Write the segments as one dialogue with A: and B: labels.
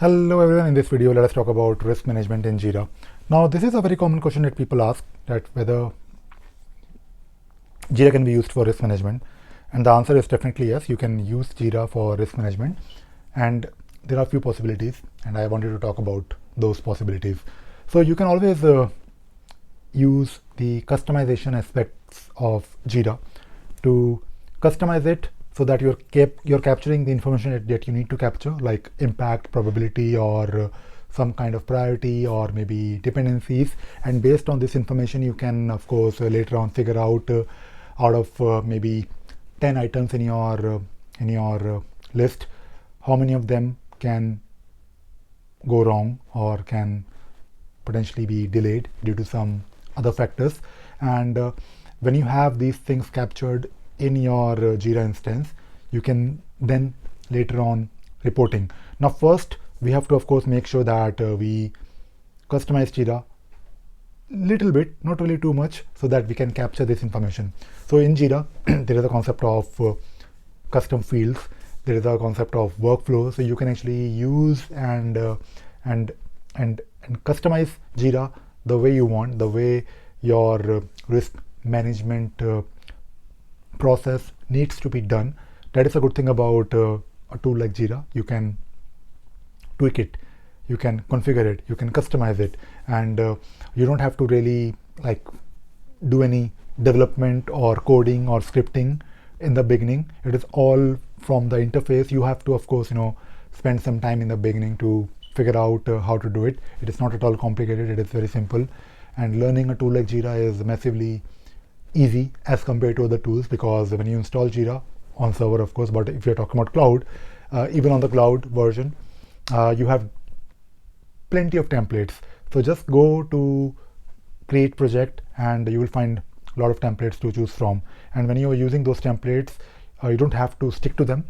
A: Hello everyone, in this video let us talk about risk management in Jira. Now this is a very common question that people ask, that whether Jira can be used for risk management, and the answer is definitely yes. You can use Jira for risk management, and there are a few possibilities, and I wanted to talk about those possibilities. So you can always use the customization aspects of Jira to customize it so that you're capturing the information that you need to capture, like impact, probability, or some kind of priority, or maybe dependencies. And based on this information, you can, of course, later on figure out of maybe 10 items in your list, how many of them can go wrong or can potentially be delayed due to some other factors. And when you have these things captured in your Jira instance, you can then later on reporting. Now first we have to of course make sure that we customize Jira little bit, not really too much, so that we can capture this information. So in Jira there is a concept of custom fields, there is a concept of workflow, so you can actually use and customize Jira the way you want, the way your risk management process needs to be done. That is a good thing about a tool like Jira. You can tweak it, you can configure it, you can customize it, and you don't have to really like do any development or coding or scripting in the beginning. It is all from the interface. You have to of course spend some time in the beginning to figure out how to do it. It is not at all complicated, it is very simple, and learning a tool like Jira is massively easy as compared to other tools, because when you install Jira on server of course, but if you're talking about cloud, even on the cloud version, you have plenty of templates. So just go to create project and you will find a lot of templates to choose from, and when you are using those templates, you don't have to stick to them.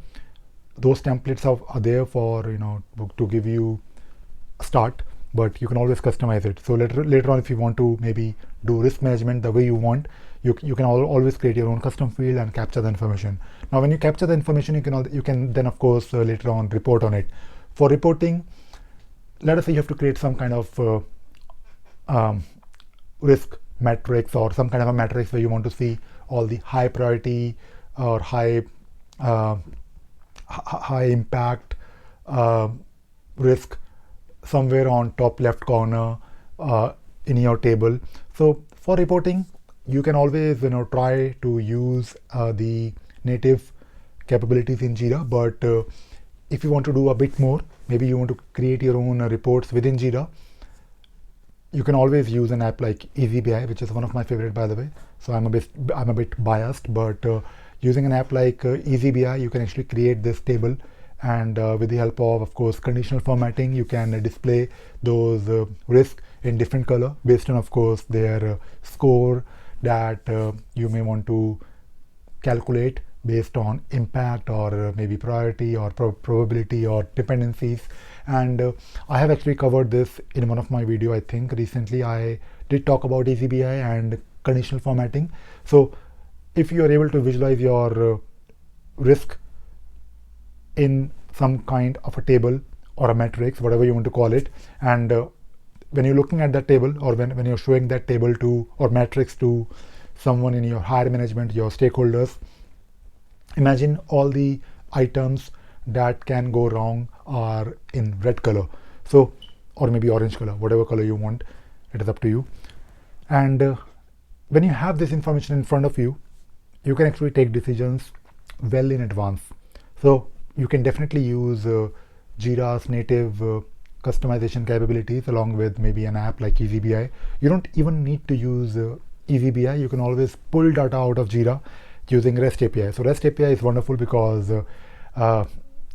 A: Those templates are there for to give you a start, but you can always customize it. So later on, if you want to maybe do risk management the way you want, you can always create your own custom field and capture the information. Now when you capture the information, you can then of course later on report on it. For reporting, let us say you have to create some kind of risk matrix or some kind of a matrix where you want to see all the high priority or high impact risk somewhere on top left corner in your table. So for reporting, you can always try to use the native capabilities in Jira, but if you want to do a bit more, maybe you want to create your own reports within Jira, you can always use an app like EasyBI, which is one of my favorite, by the way. So I'm a bit biased, but using an app like EasyBI, you can actually create this table, and with the help of course conditional formatting, you can display those risks in different color based on of course their score that you may want to calculate based on impact or maybe priority or probability or dependencies. And I have actually covered this in one of my video. I think recently I did talk about EasyBI and conditional formatting. So if you are able to visualize your risk in some kind of a table or a matrix, whatever you want to call it, and when you're looking at that table, or when you're showing that table to or matrix to someone in your higher management, your stakeholders, imagine all the items that can go wrong are in red color, so, or maybe orange color, whatever color you want, it is up to you. And when you have this information in front of you, you can actually take decisions well in advance. So you can definitely use Jira's native customization capabilities along with maybe an app like EasyBI. You don't even need to use EasyBI. You can always pull data out of Jira using REST API. So REST API is wonderful because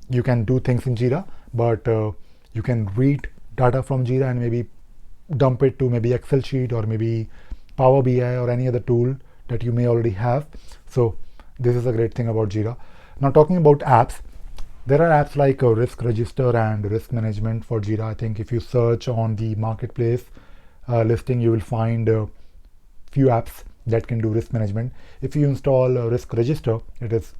A: you can do things in Jira, but you can read data from Jira and maybe dump it to maybe Excel sheet or maybe Power BI or any other tool that you may already have. So this is a great thing about Jira. Now talking about apps, there are apps like Risk Register and Risk Management for Jira. I think if you search on the marketplace listing, you will find a few apps that can do risk management. If you install Risk Register, it is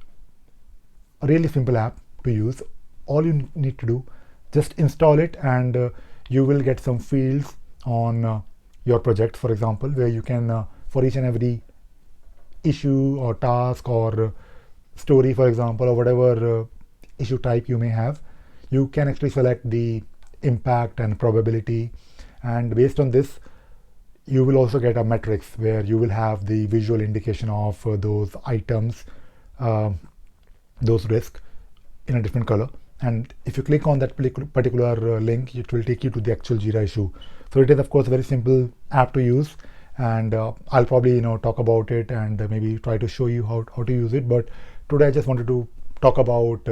A: a really simple app to use. All you need to do just install it, and you will get some fields on your project, for example, where you can for each and every issue or task or story, for example, or whatever issue type you may have, you can actually select the impact and probability, and based on this you will also get a matrix where you will have the visual indication of those items, those risks in a different color. And if you click on that particular link, it will take you to the actual Jira issue. So it is of course a very simple app to use, and I'll probably talk about it and maybe try to show you how to use it. But today I just wanted to talk about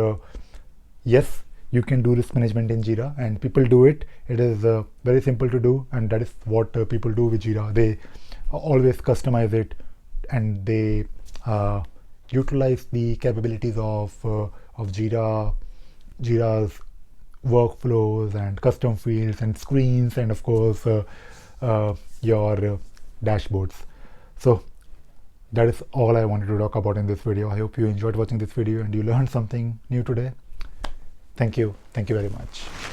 A: yes, you can do risk management in Jira, and people do it. It is very simple to do, and that is what people do with Jira. They always customize it, and they utilize the capabilities of Jira's workflows and custom fields and screens, and of course your dashboards. So that is all I wanted to talk about in this video. I hope you enjoyed watching this video and you learned something new today. Thank you very much.